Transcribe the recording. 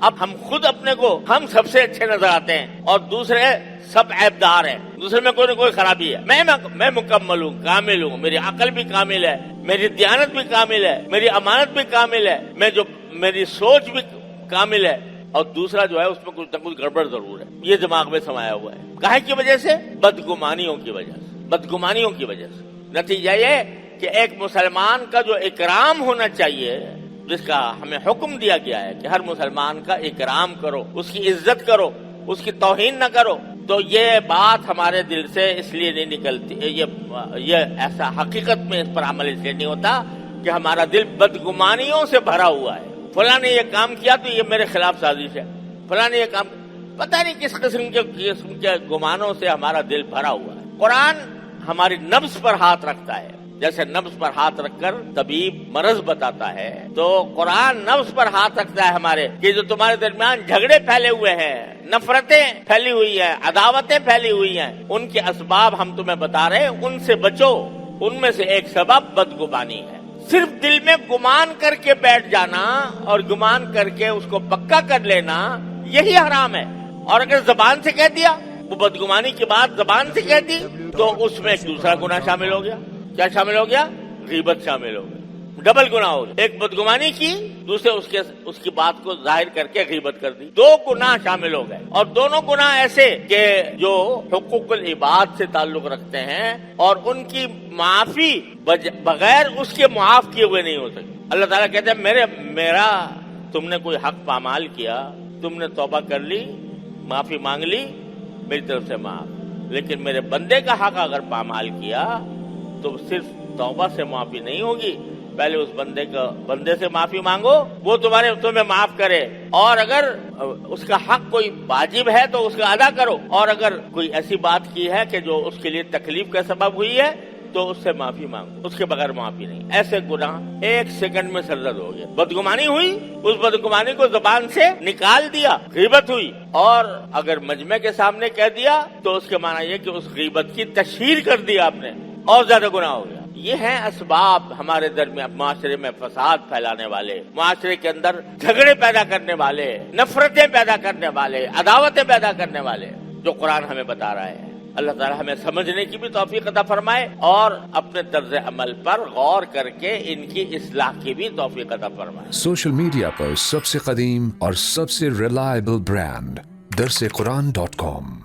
اب ہم خود اپنے کو ہم سب سے اچھے نظر آتے ہیں اور دوسرے سب عیبدار ہیں، دوسرے میں کوئی نہ کوئی خرابی ہے. میں مکمل ہوں، کامل ہوں، میری عقل بھی کامل ہے، میری دیانت بھی کامل ہے، میری امانت بھی کامل ہے، میری سوچ بھی کامل ہے، اور دوسرا جو ہے اس میں کچھ نہ کچھ گڑبڑ ضرور ہے. یہ دماغ میں سمایا ہوا ہے. کاہے کی وجہ سے؟ بدگمانیوں کی وجہ سے. بدگمانیوں کی وجہ سے نتیجہ یہ کہ ایک مسلمان کا جو اکرام ہونا چاہیے، جس کا ہمیں حکم دیا گیا ہے کہ ہر مسلمان کا اکرام کرو، اس کی عزت کرو، اس کی توہین نہ کرو، تو یہ بات ہمارے دل سے اس لیے نہیں نکلتی. یہ ایسا حقیقت میں اس پر عمل اس لیے نہیں ہوتا کہ ہمارا دل بدگمانیوں سے بھرا ہوا ہے. فلاں نے یہ کام کیا تو یہ میرے خلاف سازش ہے، فلاں نے یہ کام، پتہ نہیں کس قسم کے گمانوں سے ہمارا دل بھرا ہوا ہے. قرآن ہماری نفس پر ہاتھ رکھتا ہے. جیسے نفس پر ہاتھ رکھ کر طبیب مرض بتاتا ہے، تو قرآن نفس پر ہاتھ رکھتا ہے ہمارے کہ جو تمہارے درمیان جھگڑے پھیلے ہوئے ہیں، نفرتیں پھیلی ہوئی ہیں، عداوتیں پھیلی ہوئی ہیں، ان کے اسباب ہم تمہیں بتا رہے ہیں، ان سے بچو. ان میں سے ایک سبب بدگمانی ہے. صرف دل میں گمان کر کے بیٹھ جانا اور گمان کر کے اس کو پکا کر لینا، یہی حرام ہے. اور اگر زبان سے کہہ دیا، وہ بدگمانی کی بات زبان سے کہہ دی، تو اس میں ایک دوسرا گناہ شامل ہو گیا. کیا شامل ہو گیا؟ غیبت شامل ہو گیا. ڈبل گناہ ہو گیا. ایک بدگمانی کی، دوسرے اس کی بات کو ظاہر کر کے غیبت کر دی. دو گناہ شامل ہو گئے، اور دونوں گناہ ایسے کہ جو حقوق العباد سے تعلق رکھتے ہیں اور ان کی معافی بغیر اس کے معاف کیے ہوئے نہیں ہو سکتے. اللہ تعالیٰ کہتے ہیں میرا تم نے کوئی حق پامال کیا، تم نے توبہ کر لی، معافی مانگ لی، میری طرف سے معاف. لیکن میرے بندے کا حق اگر پامال کیا تو صرف توبہ سے معافی نہیں ہوگی، پہلے اس بندے سے معافی مانگو، وہ تمہیں معاف کرے. اور اگر اس کا حق کوئی واجب ہے تو اس کا ادا کرو، اور اگر کوئی ایسی بات کی ہے کہ جو اس کے لیے تکلیف کا سبب ہوئی ہے تو اس سے معافی مانگو، اس کے بغیر معافی نہیں. ایسے گناہ ایک سیکنڈ میں سرزد ہو گیا. بدگمانی ہوئی، اس بدگمانی کو زبان سے نکال دیا، غیبت ہوئی، اور اگر مجمع کے سامنے کہہ دیا تو اس کے معنی یہ کہ اس غیبت کی تشہیر کر دیا آپ نے، اور زیادہ گناہ ہو گیا. یہ ہیں اسباب ہمارے درمیان معاشرے میں فساد پھیلانے والے، معاشرے کے اندر جھگڑے پیدا کرنے والے، نفرتیں پیدا کرنے والے، عداوتیں پیدا کرنے والے، جو قرآن ہمیں بتا رہا ہے. اللہ تعالی ہمیں سمجھنے کی بھی توفیق عطا فرمائے اور اپنے طرز عمل پر غور کر کے ان کی اصلاح کی بھی توفیق عطا فرمائے. سوشل میڈیا پر سب سے قدیم اور سب سے ریلائبل برانڈ درسقرآن.com